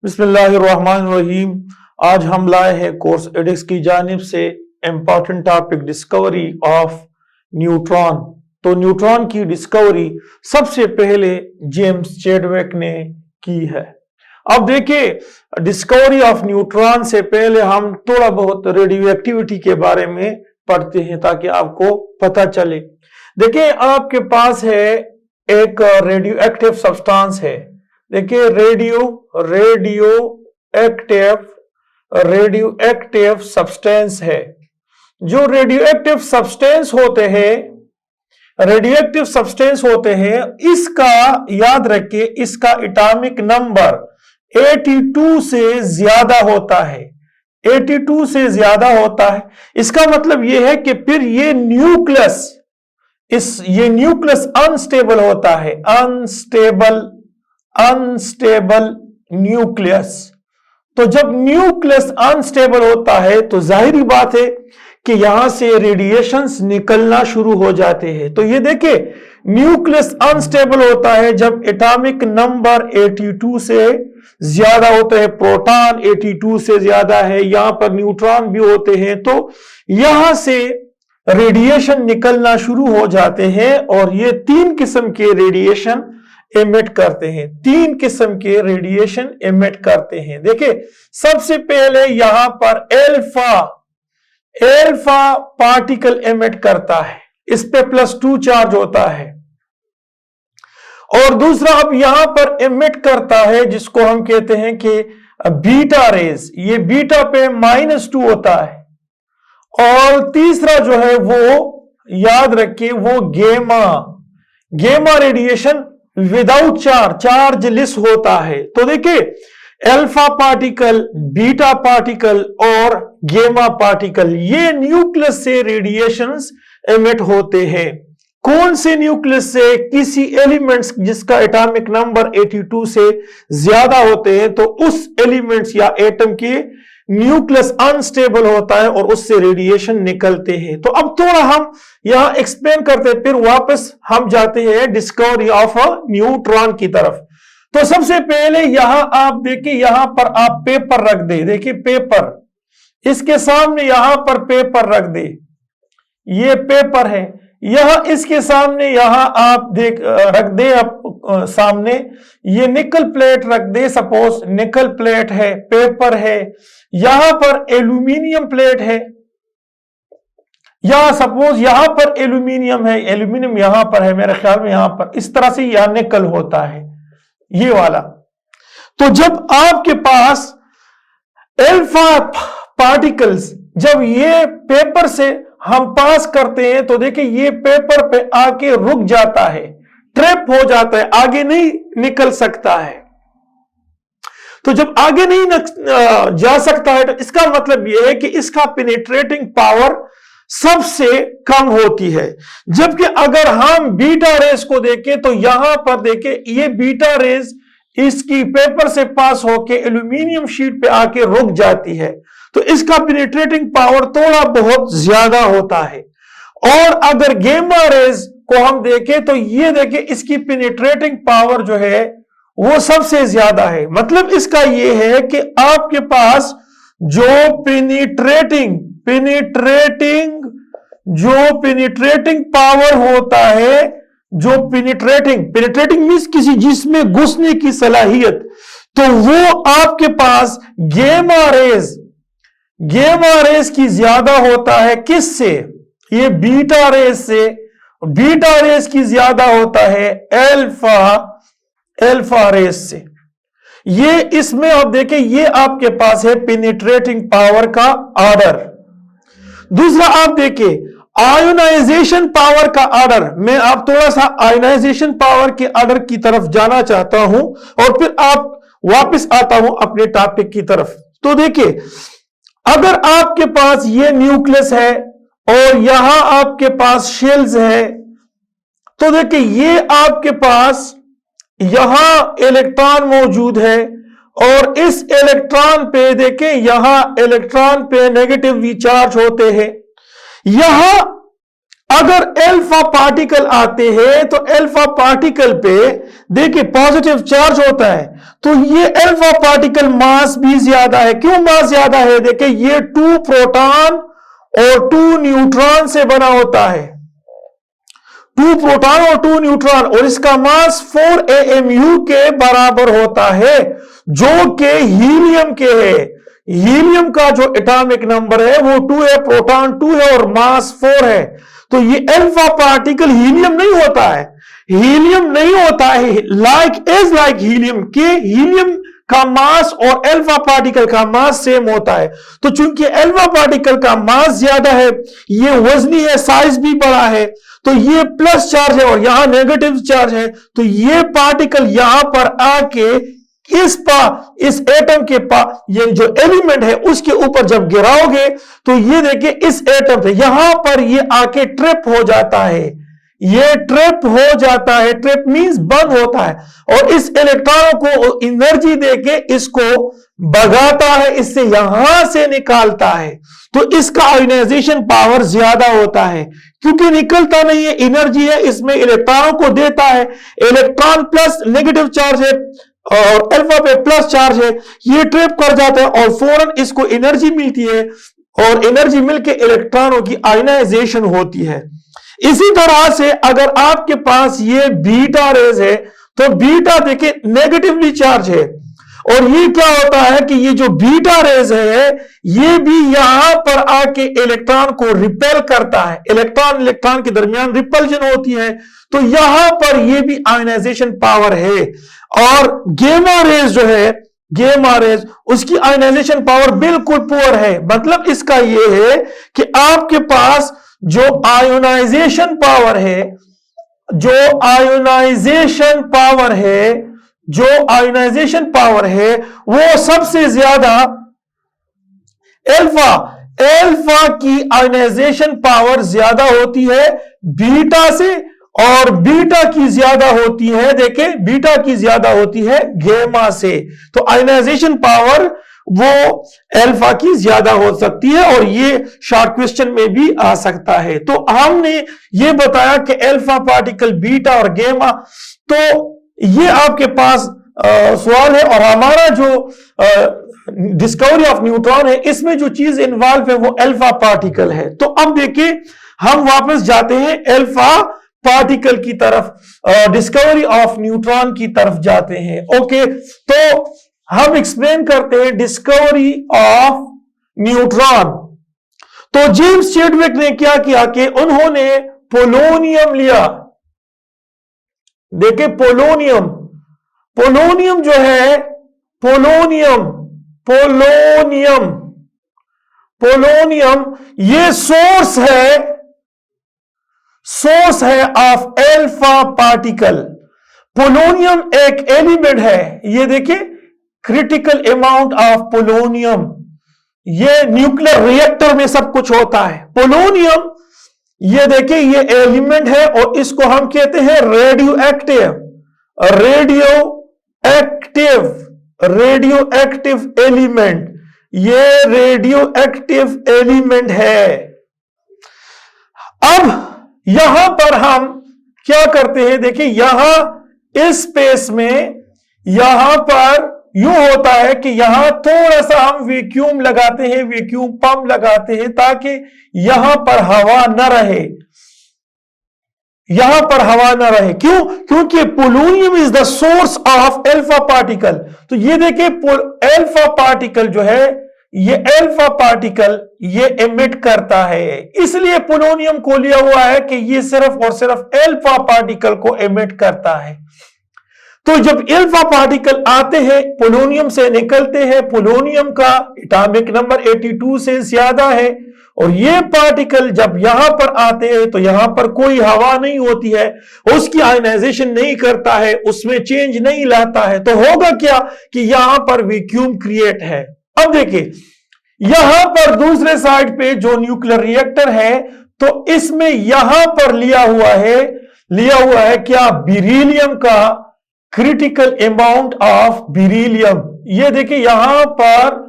बिस्मिल्लाहिर्रहमानिर्रहीम। आज हम लाए हैं कोर्स एडिक्स की जानिब से important topic discovery of neutron. तो न्यूट्रॉन की डिस्कवरी सबसे पहले जेम्स चैडविक ने की है। अब देखिए, डिस्कवरी ऑफ न्यूट्रॉन से पहले हम थोड़ा बहुत रेडियो एक्टिविटी के बारे में पढ़ते हैं ताकि आपको पता चले। देखिए, आपके पास है एक रेडियो एक्टिव सब्सटेंस है। देखिए, रेडियो एक्टिव सब्सटेंस है। जो रेडियो एक्टिव सब्सटेंस होते हैं, इसका याद रखिए, इसका एटॉमिक नंबर 82 से ज्यादा होता है। 82 से ज्यादा होता है। इसका मतलब यह है कि फिर ये न्यूक्लियस अनस्टेबल होता है। Unstable nucleus. तो जब न्यूक्लियस अनस्टेबल होता है तो जाहिर बात है कि यहां से रेडिएशंस निकलना शुरू हो जाते हैं। तो ये देखिए, न्यूक्लियस अनस्टेबल होता है जब एटॉमिक नंबर 82 से ज्यादा होता है। प्रोटॉन 82 से ज्यादा है, यहां पर न्यूट्रॉन भी होते हैं। तो यहां से रेडिएशन निकलना शुरू हो जाते हैं और ये तीन किस्म के रेडिएशन एमिट करते हैं। तीन किस्म के रेडिएशन एमिट करते हैं। देखिए, सबसे पहले यहां पर एल्फा पार्टिकल एमिट करता है, इस पे +2 चार्ज होता है। और दूसरा अब यहां पर एमिट करता है जिसको हम कहते हैं कि बीटा रेज। ये बीटा पे -2 होता है। और तीसरा जो है वो याद रखिए, वो गेमा रेडिएशन विदाउट चार्जलेस होता है। तो देखिए, अल्फा पार्टिकल, बीटा पार्टिकल और गेमा पार्टिकल, ये न्यूक्लियस से रेडिएशंस एमिट होते हैं। कौन से न्यूक्लियस से? किसी एलिमेंट्स जिसका एटॉमिक नंबर 82 से ज्यादा होते हैं, तो उस एलिमेंट्स या एटम के न्यूक्लियस अनस्टेबल होता है और उससे रेडिएशन निकलते हैं। तो अब थोड़ा हम यहां एक्सप्लेन करते हैं, फिर वापस हम जाते हैं डिस्कवरी ऑफ न्यूट्रॉन की तरफ। तो सबसे पहले यहां आप देखिए, यहां पर आप पेपर रख दे। देखिए, पेपर, इसके सामने यहां पर पेपर रख दे। ये पेपर है, यहां इसके सामने यहां आप रख दे सामने ये निकल प्लेट रख दे। सपोज निकल प्लेट है, पेपर है, यहां पर एल्यूमिनियम प्लेट है, या सपोज यहां पर एल्यूमिनियम है, एल्यूमिनियम यहां पर है, मेरे ख्याल में यहां पर इस तरह से यहां निकल होता है, ये वाला। तो जब आपके पास अल्फा पार्टिकल्स जब ये पेपर से हम पास करते हैं, तो देखिए ये पेपर पे आके रुक जाता है, ट्रैप हो जाता है, आगे नहीं निकल सकता है। तो जब आगे नहीं जा सकता है, तो इसका मतलब यह है कि इसका पेनिट्रेटिंग पावर सबसे कम होती है। जबकि अगर हम बीटा रेस को देखें, तो यहां पर देखें, ये बीटा रेस इसकी पेपर से पास होके एल्यूमिनियम शीट पे आके रुक जाती है। तो इसका पेनिट्रेटिंग पावर थोड़ा बहुत ज्यादा होता है। और अगर गेमा रेज को हम देखें, तो ये देखें, इसकी पेनिट्रेटिंग पावर जो है वो सबसे ज्यादा है। मतलब इसका ये है कि आपके पास जो पेनिट्रेटिंग पावर होता है, जो पेनिट्रेटिंग मींस किसी जिसमें घुसने की सलाहियत, तो वो आपके पास गेमा रेस की ज्यादा होता है। किससे? ये बीटा रेस से। बीटा रेस की ज्यादा होता है अल्फा रेस से। ये इसमें आप देखें, ये आपके पास है पेनिट्रेटिंग पावर का ऑर्डर। दूसरा आप देखें, आयोनाइजेशन पावर का ऑर्डर। मैं आप थोड़ा सा आयोनाइजेशन पावर के ऑर्डर की तरफ जाना चाहता हूं और फिर आप वापस आता हूं अपने टॉपिक की तरफ। तो देखिए, अगर आपके पास ये न्यूक्लियस है और यहां आपके पास शेल्स है, तो देखिए ये आपके पास यहां इलेक्ट्रॉन मौजूद है और इस इलेक्ट्रॉन पे देखें, यहां इलेक्ट्रॉन पे नेगेटिव चार्ज होते हैं। यहां अगर अल्फा पार्टिकल आते हैं तो अल्फा पार्टिकल पे देखिए पॉजिटिव चार्ज होता है, तो ये अल्फा पार्टिकल मास भी ज्यादा है। क्यों मास ज्यादा है? देखिए ये 2 प्रोटॉन और 2 न्यूट्रॉन से बना होता है, 2 प्रोटॉन और 2 न्यूट्रॉन, और इसका मास 4 AMU के बराबर होता है, जो कि हीलियम के है। हीलियम का जो एटॉमिक नंबर है वो 2 है, प्रोटॉन 2 है और मास 4 है। तो ये अल्फा पार्टिकल हीलियम नहीं होता है, हीलियम नहीं होता है, लाइक हीलियम के हीलियम का मास और अल्फा पार्टिकल का मास सेम होता है। तो चूंकि अल्फा पार्टिकल का मास ज्यादा है, ये वजनी है, साइज भी बड़ा है, तो ये प्लस चार्ज है और यहां नेगेटिव चार्ज है, तो ये पार्टिकल यहां पर आके इस एटम के ये जो एलिमेंट है उसके ऊपर जब गिराओगे तो ये देखिए इस एटम से यहां पर ये आके ट्रिप हो जाता है, ये ट्रिप हो जाता है, ट्रिप मींस बंद होता है, और इस इलेक्ट्रॉनों को एनर्जी देके इसको भगाता है, इससे यहां से निकालता है। तो इसका आयोनाइजेशन पावर ज्यादा होता है, क्योंकि निकलता नहीं है, एनर्जी है, इसमें इलेक्ट्रॉनों को देता है। इलेक्ट्रॉन प्लस नेगेटिव चार्ज है और अल्फा पे प्लस चार्ज है, ये ट्रिप कर जाता है और फौरन इसको एनर्जी मिलती है, और एनर्जी मिलके इलेक्ट्रॉनों की आयोनाइजेशन होती है। इसी तरह से अगर आपके पास ये बीटा रेज है, तो बीटा देखिए नेगेटिवली चार्ज है, और ये क्या होता है कि ये जो बीटा रेज है ये भी यहां पर आके इलेक्ट्रॉन को रिपेल करता है, इलेक्ट्रॉन के दरमियान रिपल्जन होती है, तो यहां पर ये भी आयोनाइजेशन पावर है। और गेमा रेज जो है, गेमा रेज, उसकी आयोनाइजेशन पावर बिल्कुल पुअर है। मतलब इसका ये है कि आपके पास जो आयोनाइजेशन पावर है, जो आयोनाइजेशन पावर है वो सबसे ज्यादा अल्फा की आयोनाइजेशन पावर ज्यादा होती है बीटा से, और बीटा की ज्यादा होती है, देखिए बीटा की ज्यादा होती है गेमा से। तो आयोनाइजेशन पावर वो अल्फा की ज्यादा हो सकती है, और ये शॉर्ट क्वेश्चन में भी आ सकता है। तो हमने ये बताया कि अल्फा पार्टिकल, बीटा और गेमा, तो ये आपके पास सवाल है, और हमारा जो डिस्कवरी ऑफ न्यूट्रॉन है इसमें जो चीज इन्वॉल्व है वो अल्फा पार्टिकल है। तो अब देखिए हम वापस जाते हैं अल्फा पार्टिकल की तरफ, डिस्कवरी ऑफ न्यूट्रॉन की तरफ जाते हैं। ओके, तो हम एक्सप्लेन करते हैं डिस्कवरी ऑफ न्यूट्रॉन। तो जेम्स चैडविक ने क्या किया कि उन्होंने पोलोनियम लिया। देखिए पोलोनियम जो है, पोलोनियम ये सोर्स है ऑफ अल्फा पार्टिकल। पोलोनियम एक एलिमेंट है, ये देखिए क्रिटिकल अमाउंट ऑफ पोलोनियम, ये न्यूक्लियर रिएक्टर में सब कुछ होता है। पोलोनियम ये देखिए ये एलिमेंट है, और इसको हम कहते हैं रेडियो एक्टिव एलिमेंट, ये रेडियो एक्टिव एलिमेंट है। अब यहां पर हम क्या करते हैं, देखिए यहां इस स्पेस में यहां पर यूं होता है कि यहां थोड़ा सा हम वैक्यूम लगाते हैं, वैक्यूम पंप लगाते हैं, ताकि यहां पर हवा न रहे, यहां पर हवा न रहे। क्यों? क्योंकि polonium is the source of alpha particle. तो ये देखिए अल्फा पार्टिकल जो है, ये अल्फा पार्टिकल ये एमिट करता है, इसलिए पोलोनियम को लिया हुआ है कि ये सिर्फ और सिर्फ अल्फा पार्टिकल को एमिट करता है। तो जब अल्फा पार्टिकल आते हैं पोलोनियम से निकलते हैं, पोलोनियम का एटॉमिक नंबर 82 से ज्यादा है, और ये पार्टिकल जब यहां पर आते हैं तो यहां पर कोई हवा नहीं होती है, उसकी आयोनाइजेशन नहीं करता है, उसमें चेंज नहीं लाता है, तो होगा क्या कि यहां पर वैक्यूम क्रिएट है। अब देखिए यहां पर दूसरे साइड पे जो न्यूक्लियर रिएक्टर है, तो इसमें यहां पर लिया हुआ है क्या, बेरिलियम का क्रिटिकल अमाउंट ऑफ बेरिलियम। ये देखिए यहां पर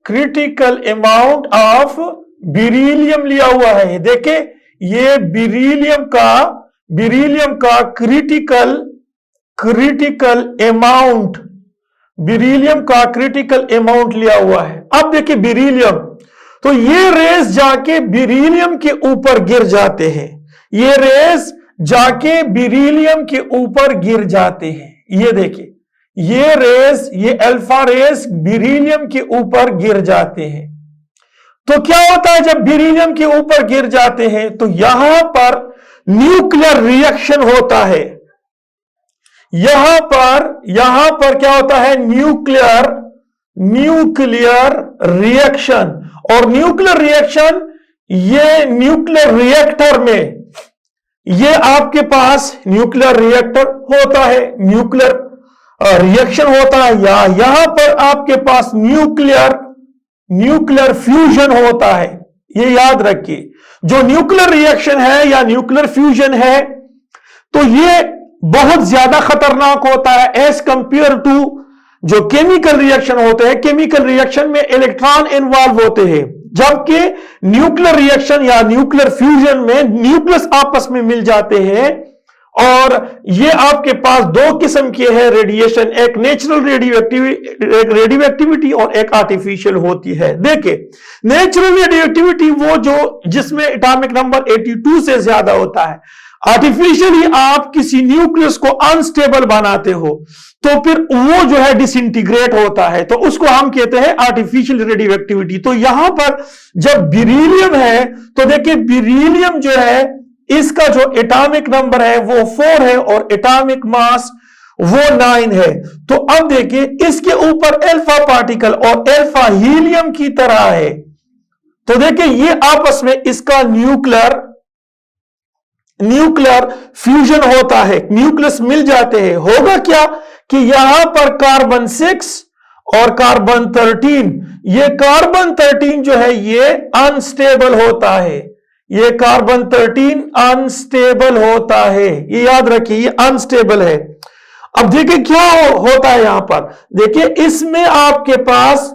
क्रिटिकल अमाउंट ऑफ बेरिलियम लिया हुआ है। देखिए ये बेरिलियम का क्रिटिकल अमाउंट, बेरिलियम का क्रिटिकल अमाउंट लिया हुआ है। अब देखिए बेरिलियम, तो ये रेस जाके बेरिलियम के ऊपर गिर जाते हैं, ये रेस जाके बेरिलियम के ऊपर गिर जाते हैं। ये देखिए ये रेस, ये अल्फा रेस बेरिलियम के ऊपर गिर जाते हैं। तो क्या होता है जब बेरिलियम के ऊपर गिर जाते हैं तो यहां पर न्यूक्लियर रिएक्शन होता है। यहां पर क्या होता है, न्यूक्लियर रिएक्शन। और न्यूक्लियर रिएक्शन, ये न्यूक्लियर रिएक्टर में, ये आपके पास न्यूक्लियर रिएक्टर होता है, न्यूक्लियर रिएक्शन होता है, या यहां पर आपके पास न्यूक्लियर फ्यूजन होता है। ये याद रखिए, जो न्यूक्लियर रिएक्शन है या न्यूक्लियर फ्यूजन है तो ये बहुत ज्यादा खतरनाक होता है एज कंपेयर टू जो केमिकल रिएक्शन होते हैं। केमिकल रिएक्शन में इलेक्ट्रॉन इन्वॉल्व होते हैं, जबकि न्यूक्लियर रिएक्शन या न्यूक्लियर फ्यूजन में न्यूक्लियस आपस में मिल जाते हैं। और ये आपके पास दो किस्म के हैं रेडिएशन, एक नेचुरल रेडियो एक्टिविटी और एक आर्टिफिशियल होती है। देखिए नेचुरल रेडियो एक्टिविटी वो जो जिसमें एटॉमिक नंबर 82 से ज्यादा होता है। आर्टिफिशियली आप किसी न्यूक्लियस को अनस्टेबल बनाते हो तो फिर वो जो है डिसइंटीग्रेट होता है, तो उसको हम कहते हैं आर्टिफिशियल रेडियो एक्टिविटी। तो यहां पर जब बेरिलियम है तो देखिए बेरिलियम जो है इसका जो एटॉमिक नंबर है वो 4 है और एटॉमिक मास वो 9 है। तो अब देखिए इसके ऊपर अल्फा पार्टिकल और अल्फा हीलियम की तरह है। तो देखिए ये आपस में इसका न्यूक्लियर फ्यूजन होता है, न्यूक्लियस मिल जाते हैं। होगा क्या कि यहां पर कार्बन 6 और कार्बन 13, ये कार्बन 13 जो है ये अनस्टेबल होता है, ये कार्बन 13 अनस्टेबल होता है, ये याद रखिए ये अनस्टेबल है। अब देखिए क्या होता है यहां पर, देखिए इसमें आपके पास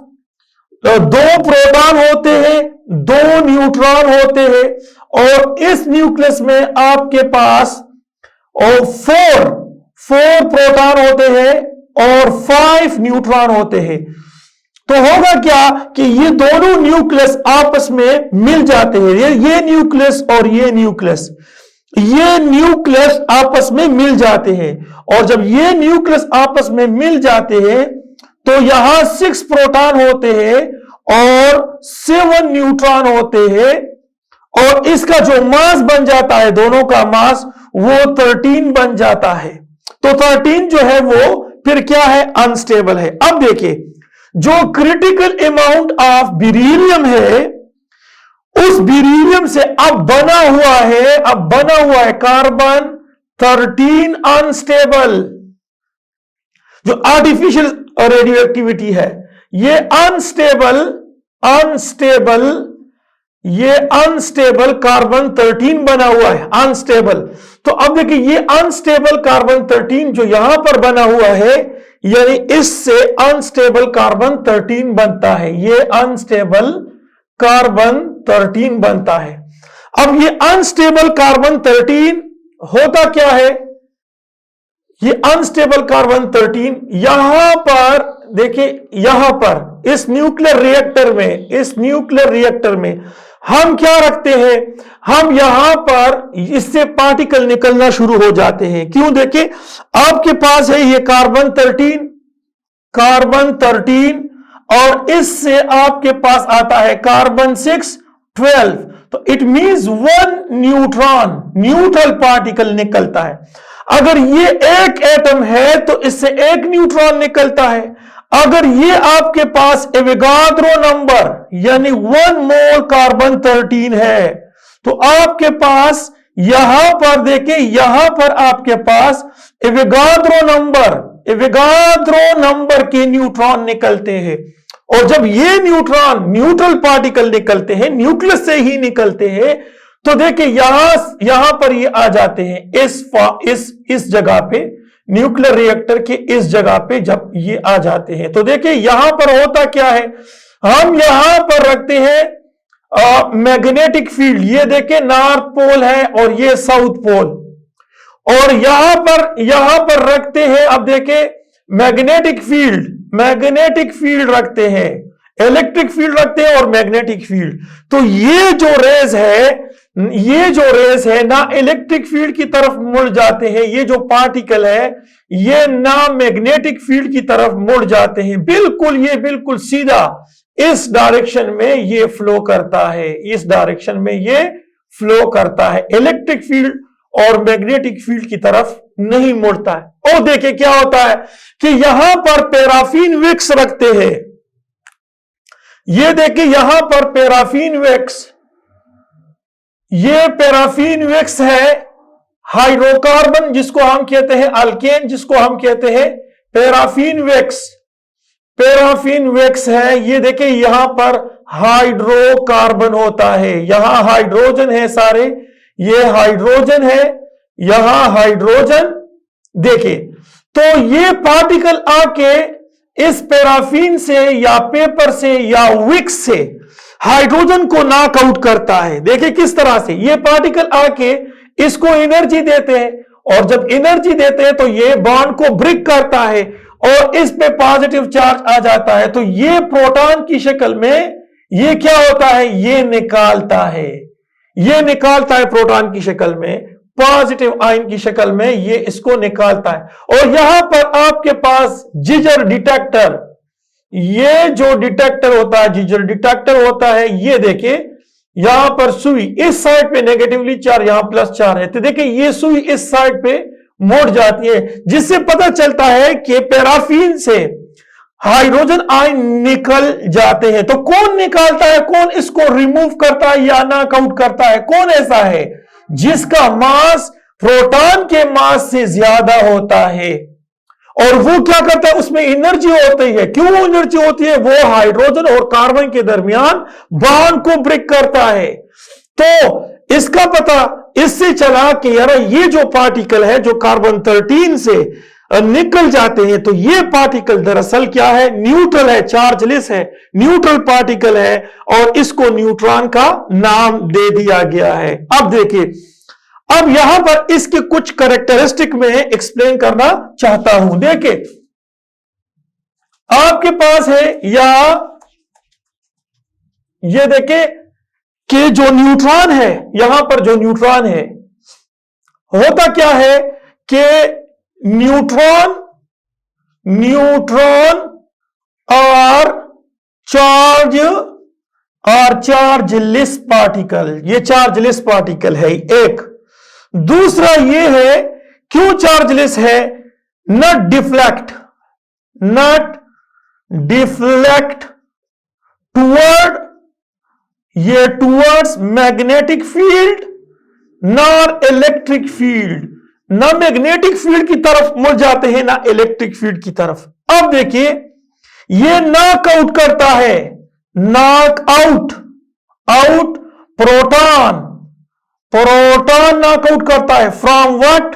2 प्रोटॉन होते हैं, 2 न्यूट्रॉन होते हैं और इस न्यूक्लियस में आपके पास 4 प्रोटॉन होते हैं और 5 न्यूट्रॉन होते हैं। तो होगा क्या कि ये दोनों न्यूक्लियस आपस में मिल जाते हैं, ये न्यूक्लियस और ये न्यूक्लियस आपस में मिल जाते हैं। और जब ये न्यूक्लियस आपस में मिल जाते हैं तो यहां 6 प्रोटॉन होते हैं और 7 न्यूट्रॉन होते हैं और इसका जो मास बन जाता है, दोनों का मास वो 13 बन जाता है। तो 13 जो है वो फिर क्या है, अनस्टेबल है। अब देखिए जो क्रिटिकल अमाउंट ऑफ बेरिलियम है उस बेरिलियम से अब बना हुआ है कार्बन 13 अनस्टेबल। जो आर्टिफिशियल रेडियो एक्टिविटी है ये अनस्टेबल कार्बन 13 बना हुआ है, अनस्टेबल। तो अब देखिए ये अनस्टेबल कार्बन 13 जो यहां पर बना हुआ है, यानी इससे अनस्टेबल कार्बन 13 बनता है, ये अनस्टेबल कार्बन 13 बनता है। अब ये अनस्टेबल कार्बन 13 होता क्या है, ये अनस्टेबल कार्बन 13 यहां पर देखिए, यहां पर इस न्यूक्लियर रिएक्टर में हम क्या रखते हैं, हम यहां पर इससे पार्टिकल निकलना शुरू हो जाते हैं। क्यों, देखिए आपके पास है ये कार्बन 13 और इससे आपके पास आता है कार्बन 6 12। तो इट मींस 1 न्यूट्रल पार्टिकल निकलता है। अगर ये एक एटम है तो इससे 1 न्यूट्रॉन निकलता है। अगर ये आपके पास एवोगाद्रो नंबर यानी 1 मोल कार्बन 13 है तो आपके पास यहां पर देखिए, यहां पर आपके पास एवोगाद्रो नंबर के न्यूट्रॉन निकलते हैं। और जब ये न्यूट्रल पार्टिकल निकलते हैं, न्यूक्लियस से ही निकलते हैं, तो देखिए यहां पर ये आ जाते हैं इस जगह पे, न्यूक्लियर रिएक्टर के इस जगह पे जब ये आ जाते हैं तो देखिए यहां पर होता क्या है, हम यहां पर रखते हैं मैग्नेटिक फील्ड, ये देखे नॉर्थ पोल है और ये साउथ पोल, और यहां पर रखते हैं, अब देखे मैग्नेटिक फील्ड रखते हैं, इलेक्ट्रिक फील्ड रखते हैं और मैग्नेटिक फील्ड। तो ये जो रेज है ना इलेक्ट्रिक फील्ड की तरफ मुड़ जाते हैं, ये जो पार्टिकल है ये ना मैग्नेटिक फील्ड की तरफ मुड़ जाते हैं, बिल्कुल सीधा इस डायरेक्शन में ये फ्लो करता है, इस डायरेक्शन में ये फ्लो करता है, इलेक्ट्रिक फील्ड और मैग्नेटिक फील्ड की तरफ नहीं मुड़ता है। और देखिए क्या होता है कि यहां पर पैराफिन विक्स रखते हैं, ये देखिए यहां पर पैराफिन विक्स, ये पैराफिन विक्स है, हाइड्रोकार्बन जिसको हम कहते हैं अल्केन, जिसको हम कहते हैं पैराफिन विक्स है। ये देखिए यहां पर हाइड्रोकार्बन होता है, यहां हाइड्रोजन है सारे, ये हाइड्रोजन है, यहां हाइड्रोजन। देखिए तो ये पार्टिकल आके इस पैराफिन से या पेपर से या विक्स से हाइड्रोजन को नॉकआउट करता है। देखिए किस तरह से ये पार्टिकल आके इसको एनर्जी देते हैं, और जब एनर्जी देते हैं तो ये बॉन्ड को ब्रेक करता है और इस पे पॉजिटिव चार्ज आ जाता है। तो ये प्रोटॉन की शक्ल में ये क्या होता है, ये निकालता है प्रोटॉन की शक्ल में, पॉजिटिव आयन की शक्ल में ये इसको निकालता है। और यहां पर आपके पास जिजर डिटेक्टर, ये जो डिटेक्टर होता है जिजर डिटेक्टर होता है, ये देखिए यहां पर सुई इस साइड पे नेगेटिवली चार्ज, यहां प्लस चार्ज है, तो देखिए ये सुई इस साइड पे मोड़ जाती है, जिससे पता चलता है कि पैराफिन से हाइड्रोजन आयन निकल जाते हैं। तो कौन निकालता है, कौन इसको रिमूव करता है या नॉकआउट करता है, कौन ऐसा है जिसका मास प्रोटॉन के मास से ज्यादा होता है, और वो क्या करता है, उसमें एनर्जी होती है। क्यों एनर्जी होती है, वो हाइड्रोजन और कार्बन के दरमियान बॉन्ड को ब्रेक करता है। तो इसका पता इससे चला कि यार ये जो पार्टिकल है जो कार्बन 13 से निकल जाते हैं, तो ये पार्टिकल दरअसल क्या है, न्यूट्रल है, चार्जलेस है, न्यूट्रल पार्टिकल है, और इसको न्यूट्रॉन का नाम दे दिया गया है। अब देखिए, अब यहां पर इसके कुछ कैरेक्टरिस्टिक में एक्सप्लेन करना चाहता हूं। देखिए आपके पास है, या ये देखिए कि जो न्यूट्रॉन है, यहां पर जो न्यूट्रॉन है, होता क्या है कि न्यूट्रॉन और चार्जलेस पार्टिकल, ये चार्जलेस पार्टिकल है एक। दूसरा ये है, क्यों चार्जलेस है, not deflect towards magnetic field nor electric field, ना मैग्नेटिक फील्ड की तरफ मुड़ जाते हैं ना इलेक्ट्रिक फील्ड की तरफ। अब देखिए ये नॉकआउट करता है, नॉकआउट प्रोटॉन नॉकआउट करता है फ्रॉम व्हाट,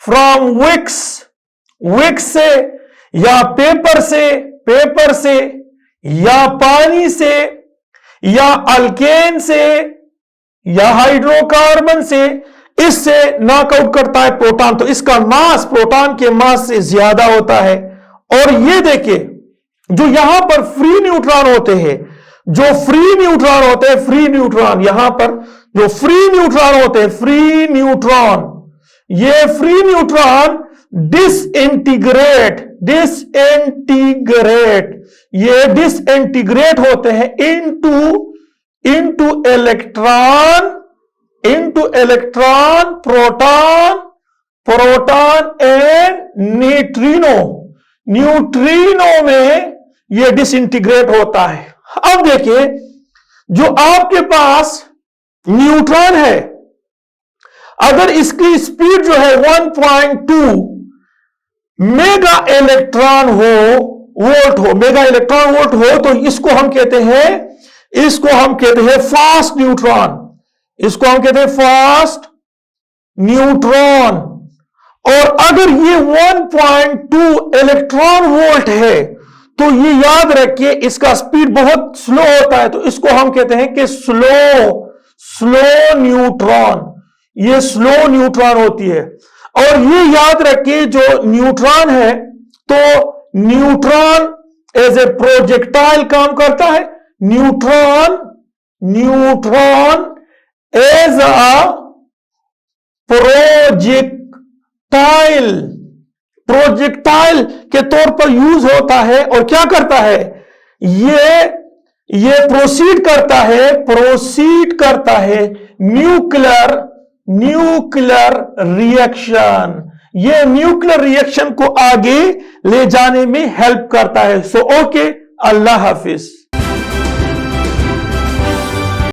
फ्रॉम विक्स से या पेपर से या पानी से या अल्केन से या हाइड्रोकार्बन से, इससे नॉकआउट करता है प्रोटॉन। तो इसका मास प्रोटॉन के मास से ज्यादा होता है। और ये देखिए जो यहां पर फ्री न्यूट्रॉन होते हैं, यहां पर जो फ्री न्यूट्रॉन होते हैं, ये फ्री न्यूट्रॉन डिसइंटीग्रेट होते हैं into electron, proton and neutrino में ये डिसइंटीग्रेट होता है। अब देखिए जो आपके पास न्यूट्रॉन है, अगर इसकी स्पीड जो है 1.2 मेगा इलेक्ट्रॉन वोल्ट हो, तो इसको हम कहते हैं फास्ट न्यूट्रॉन, फास्ट न्यूट्रॉन। और अगर ये 1.2 इलेक्ट्रॉन वोल्ट है, तो ये याद रखिए, इसका स्पीड बहुत स्लो होता है, तो इसको हम कहते हैं कि स्लो न्यूट्रॉन। ये स्लो न्यूट्रॉन होती है। और ये याद रखिए, जो न्यूट्रॉन है, तो न्यूट्रॉन एज ए प्रोजेक्टाइल काम करता है। न्यूट्रॉन एज अ प्रोजेक्टाइल के तौर पर यूज होता है। और क्या करता है, ये प्रोसीड करता है न्यूक्लियर रिएक्शन। ये न्यूक्लियर रिएक्शन को आगे ले जाने में हेल्प करता है। सो ओके, अल्लाह हाफिज।